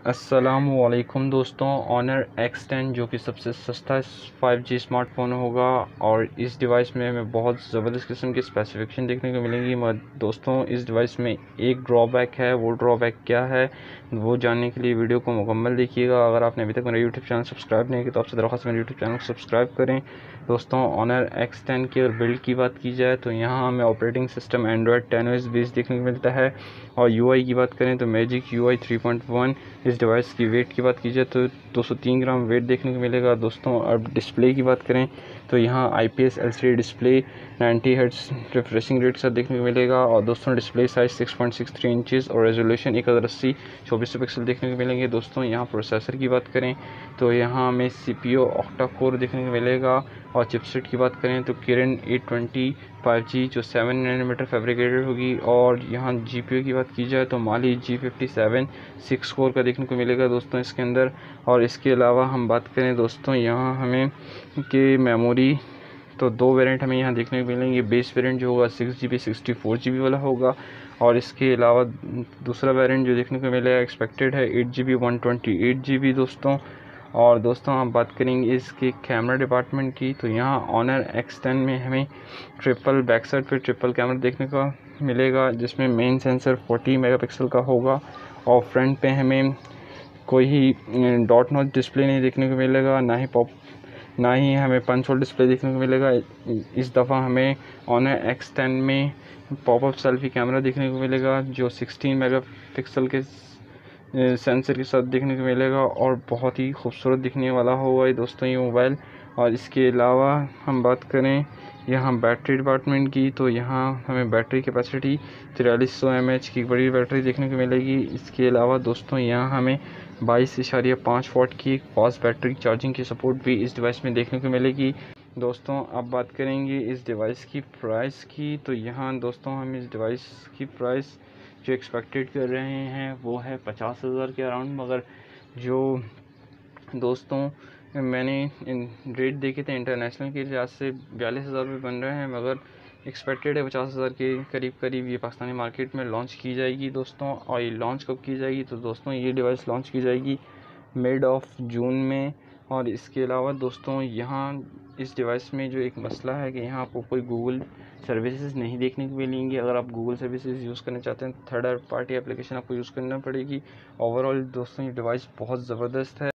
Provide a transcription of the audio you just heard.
अस्सलामुअलैकुम दोस्तों, honour X10 जो कि सबसे सस्ता 5G स्मार्टफ़ोन होगा और इस डिवाइस में हमें बहुत ज़बरदस्त किस्म की स्पेसिफिकेशन देखने को मिलेंगी। मगर दोस्तों इस डिवाइस में एक ड्रॉबैक है। वो ड्रॉबैक क्या है वो जानने के लिए वीडियो को मुकम्मल देखिएगा। अगर आपने अभी तक मेरा यूट्यूब चैनल सब्सक्राइब नहीं किया तो आपसे दरख्वास्त मेरे यूट्यूब चैनल को सब्सक्राइब करें। दोस्तों ऑनर X10 की अगर बिल्ड की बात की जाए तो यहाँ हमें ऑपरेटिंग सिस्टम एंड्रॉयड 10 बेस देखने को मिलता है और UI की बात करें तो मैजिक UI 3.1। इस डिवाइस की वेट की बात की जाए तो 203 ग्राम वेट देखने को मिलेगा। दोस्तों अब डिस्प्ले की बात करें तो यहाँ IPS LCD display 90 hertz refreshing rate के साथ देखने को मिलेगा। और दोस्तों डिस्प्ले साइज 6.63 इंचेस और रेजोल्यूशन 1080 2400 पिक्सल देखने को मिलेंगे। दोस्तों यहाँ प्रोसेसर की बात करें तो यहाँ हमें CPU ऑक्टा कोर देखने को मिलेगा और चिपसेट की बात करें तो किrin 820 5G जो 7 नैनोमीटर फैब्रिकेटेड होगी। और यहाँ GPU की बात की जाए तो माली G57 6 कोर का देखने को मिलेगा दोस्तों इसके अंदर। और इसके अलावा हम बात करें दोस्तों यहाँ हमें कि मेमोरी तो दो वेरिएंट हमें यहाँ देखने को मिलेंगे। बेस वेरिएंट जो होगा 6GB 64GB वाला होगा और इसके अलावा दूसरा वेरिएंट जो देखने को मिलेगा एक्सपेक्टेड है 8GB 128GB दोस्तों। और दोस्तों हम बात करेंगे इसके कैमरा डिपार्टमेंट की तो यहाँ ऑनर X10 में हमें ट्रिपल बैक साइड पे ट्रिपल कैमरा देखने को मिलेगा जिसमें मेन सेंसर 40 मेगापिक्सल का होगा और फ्रंट पे हमें कोई ही डॉट नॉच डिस्प्ले नहीं देखने को मिलेगा, ना ही हमें पंच होल डिस्प्ले देखने को मिलेगा। इस दफ़ा हमें ऑनर X10 में पॉपअप सेल्फी कैमरा देखने को मिलेगा जो 16 मेगापिक्सल के सेंसर के साथ देखने को मिलेगा और बहुत ही खूबसूरत दिखने वाला होगा ये दोस्तों ये मोबाइल। और इसके अलावा हम बात करें यहाँ बैटरी डिपार्टमेंट की तो यहाँ हमें बैटरी कैपेसिटी 4300 mAh की बड़ी बैटरी देखने को मिलेगी। इसके अलावा दोस्तों यहाँ हमें 22.5 वाट की फास्ट बैटरी चार्जिंग की सपोर्ट भी इस डिवाइस में देखने को मिलेगी। दोस्तों अब बात करेंगे इस डिवाइस की प्राइस की तो यहाँ दोस्तों हम इस डिवाइस की प्राइस जो एक्सपेक्टेड कर रहे हैं वो है 50,000 के अराउंड। मगर जो दोस्तों मैंने रेट देखे थे इंटरनेशनल के लिहाज से 42,000 रुपये बन रहे हैं, मगर एक्सपेक्टेड है 50,000 के करीब ये पाकिस्तानी मार्केट में लॉन्च की जाएगी दोस्तों। और ये लॉन्च कब की जाएगी तो दोस्तों ये डिवाइस लॉन्च की जाएगी मिड ऑफ जून में। और इसके अलावा दोस्तों यहाँ इस डिवाइस में जो एक मसला है कि यहाँ आपको कोई गूगल सर्विसेज नहीं देखने को मिलेंगी। अगर आप गूगल सर्विसेज यूज़ करना चाहते हैं थर्ड पार्टी एप्लीकेशन आपको यूज़ करना पड़ेगी। ओवरऑल दोस्तों ये डिवाइस बहुत ज़बरदस्त है।